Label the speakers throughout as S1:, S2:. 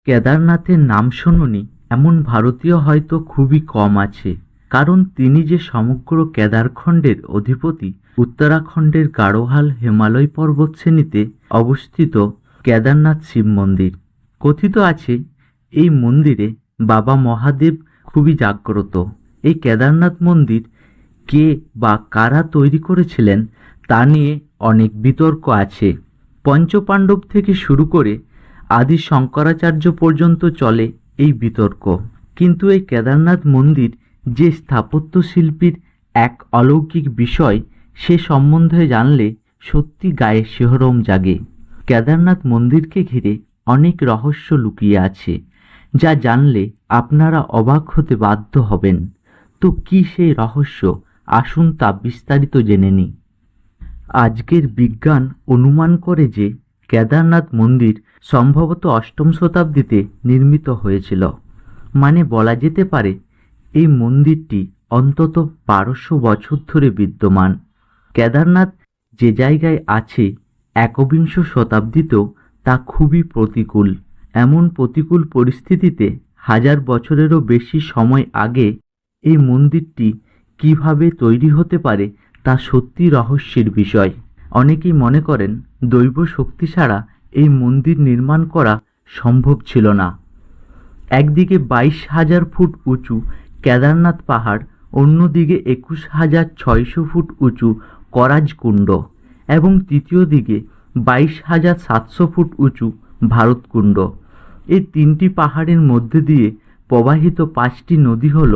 S1: কেদারনাথের নাম শোনোনি এমন ভারতীয় হয়তো খুবই কম আছে, কারণ তিনি যে সমগ্র কেদারখণ্ডের অধিপতি। উত্তরাখণ্ডের গাড়োহাল হিমালয় পর্বতশ্রেণীতে অবস্থিত কেদারনাথ শিব মন্দির। কথিত আছে এই মন্দিরে বাবা মহাদেব খুবই জাগ্রত। এই কেদারনাথ মন্দির কে বা কারা তৈরি করেছিলেন তা নিয়ে অনেক বিতর্ক আছে। পঞ্চপাণ্ডব থেকে শুরু করে আদি শঙ্করাচার্য পর্যন্ত চলে এই বিতর্ক। কিন্তু এই কেদারনাথ মন্দির যে স্থাপত্য শিল্পীর এক অলৌকিক বিষয়, সে সম্বন্ধে জানলে সত্যি গায়ে শিহরণ জাগে। কেদারনাথ মন্দিরকে ঘিরে অনেক রহস্য লুকিয়ে আছে, যা জানলে আপনারা অবাক হতে বাধ্য হবেন। তো কি সেই রহস্য, আসুন তা বিস্তারিত জেনে নিই। আজকের বিজ্ঞান অনুমান করে যে কেদারনাথ মন্দির সম্ভবত অষ্টম শতাব্দীতে নির্মিত হয়েছিল। মানে বলা যেতে পারে এই মন্দিরটি অন্তত 1200 বছর ধরে বিদ্যমান। কেদারনাথ যে জায়গায় আছে একবিংশ শতাব্দীতেও তা খুবই প্রতিকূল। এমন প্রতিকূল পরিস্থিতিতে 1000 বছরেরও বেশি সময় আগে এই মন্দিরটি কিভাবে তৈরি হতে পারে তা সত্যি রহস্যের বিষয়। অনেকেই মনে করেন দৈব শক্তি ছাড়া এই মন্দির নির্মাণ করা সম্ভব ছিল না। একদিকে 22,000 ফুট উঁচু কেদারনাথ পাহাড়, অন্যদিকে 21,600 ফুট উঁচু করাজকুণ্ড এবং তৃতীয় দিকে 22,700 ফুট উঁচু ভারতকুণ্ড। এই তিনটি পাহাড়ের মধ্যে দিয়ে প্রবাহিত 5টি নদী হল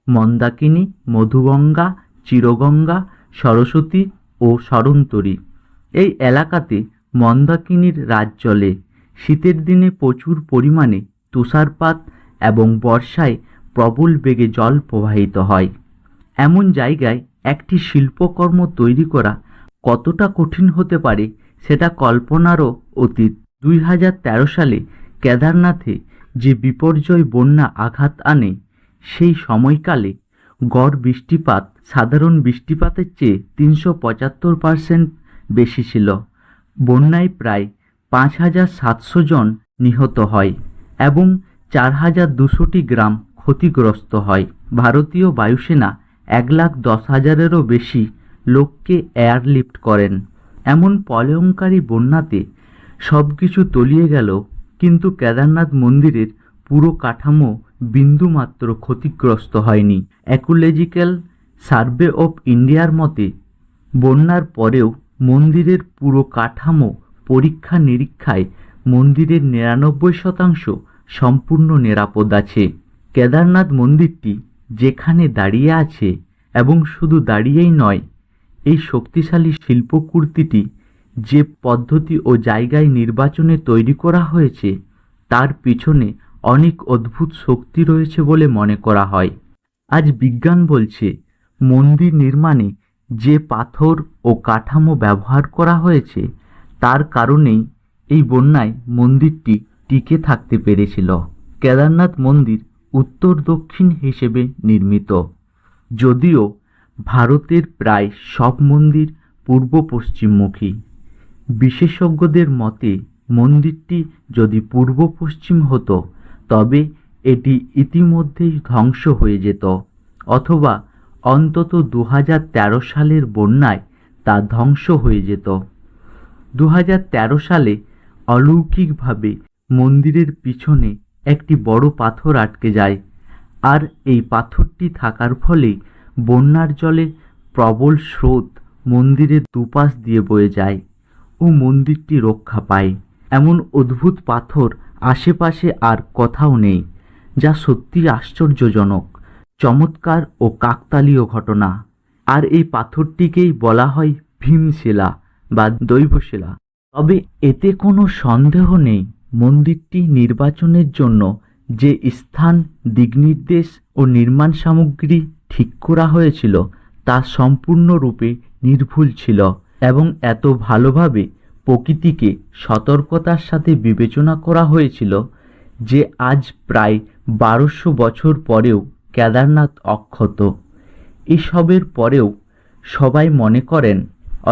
S1: মন্দাকিনী, মধুগঙ্গা, চিরগঙ্গা, সরস্বতী ও শরন্তরী। এই এলাকাতে মন্দাকিনীর রাজ চলে। শীতের দিনে প্রচুর পরিমাণে তুষারপাত এবং বর্ষায় প্রবল বেগে জল প্রবাহিত হয়। এমন জায়গায় একটি শিল্পকর্ম তৈরি করা কতটা কঠিন হতে পারে সেটা কল্পনারও অতীত। 2013 সালে কেদারনাথে যে বিপর্যয় বন্যা আঘাত আনে, সেই সময়কালে গড় বৃষ্টিপাত সাধারণ বৃষ্টিপাতের চেয়ে 375% বেশি ছিল। বন্যায় প্রায় 5,700 জন নিহত হয় এবং 4,200টি গ্রাম ক্ষতিগ্রস্ত হয়। ভারতীয় বায়ুসেনা 1,10,000-এরও বেশি লোককে এয়ারলিফট করেন। এমন প্রলয়ঙ্কারী বন্যাতে সবকিছু তলিয়ে গেল, কিন্তু কেদারনাথ মন্দিরের পুরো কাঠামো বিন্দুমাত্র ক্ষতিগ্রস্ত হয়নি। ইকোলজিক্যাল সার্ভে অফ ইন্ডিয়ার মতে বন্যার পরেও মন্দিরের পুরো কাঠামো পরীক্ষা নিরীক্ষায় মন্দিরের 99% সম্পূর্ণ নিরাপদ আছে। কেদারনাথ মন্দিরটি যেখানে দাঁড়িয়ে আছে, এবং শুধু দাঁড়িয়েই নয়, এই শক্তিশালী শিল্পকৃতিটি যে পদ্ধতি ও জায়গায় নির্বাচনে তৈরি করা হয়েছে তার পিছনে অনেক অদ্ভুত শক্তি রয়েছে বলে মনে করা হয়। আজ বিজ্ঞান বলছে মন্দির নির্মাণে যে পাথর ও কাঠামো ব্যবহার করা হয়েছে তার কারণেই এই বন্যায় মন্দিরটি টিকে থাকতে পেরেছিল। কেদারনাথ মন্দির উত্তর দক্ষিণ হিসেবে নির্মিত, যদিও ভারতের প্রায় সব মন্দির পূর্ব পশ্চিমমুখী। বিশেষজ্ঞদের মতে মন্দিরটি যদি পূর্ব পশ্চিম হতো তবে এটি ইতিমধ্যেই ধ্বংস হয়ে যেত, অথবা অন্তত 2013 সালের বন্যায় তা ধ্বংস হয়ে যেত। 2013 সালে অলৌকিকভাবে মন্দিরের পিছনে একটি বড় পাথর আটকে যায়, আর এই পাথরটি থাকার ফলেই বন্যার জলে প্রবল স্রোত মন্দিরের দুপাশ দিয়ে বয়ে যায় ও মন্দিরটি রক্ষা পায়। এমন অদ্ভুত পাথর আশেপাশে আর কোথাও নেই, যা সত্যি আশ্চর্যজনক, চমৎকার ও কাকতালীয় ঘটনা। আর এই পাথরটিকেই বলা হয় ভীমশিলা বা দৈবশিলা। তবে এতে কোনো সন্দেহ নেই, মন্দিরটি নির্বাচনের জন্য যে স্থান, দিকনির্দেশ ও নির্মাণ সামগ্রী ঠিক করা হয়েছিল তা সম্পূর্ণরূপে নির্ভুল ছিল, এবং এত ভালোভাবে প্রকৃতিকে সতর্কতার সাথে বিবেচনা করা হয়েছিল যে আজ প্রায় 1200 বছর পরেও কেদারনাথ অক্ষত। এসবের পরেও সবাই মনে করেন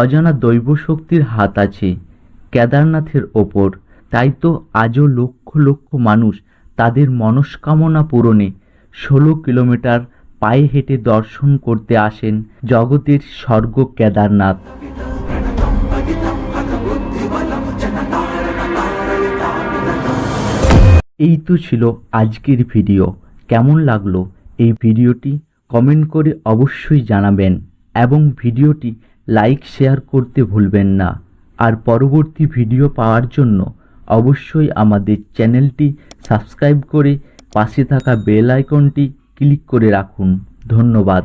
S1: অজানা দৈব শক্তির হাত আছে কেদারনাথের ওপর। তাই তো আজও লক্ষ লক্ষ মানুষ তাদের মনস্কামনা পূরণে 16 কিলোমিটার পায়ে হেঁটে দর্শন করতে আসেন জগতের স্বর্গ কেদারনাথ। এই তো ছিল আজকের ভিডিও। কেমন লাগলো এই ভিডিওটি কমেন্ট করে অবশ্যই জানাবেন এবং ভিডিওটি লাইক শেয়ার করতে ভুলবেন না। আর পরবর্তী ভিডিও পাওয়ার জন্য অবশ্যই আমাদের চ্যানেলটি সাবস্ক্রাইব করে পাশে থাকা বেল আইকনটি ক্লিক করে রাখুন। ধন্যবাদ।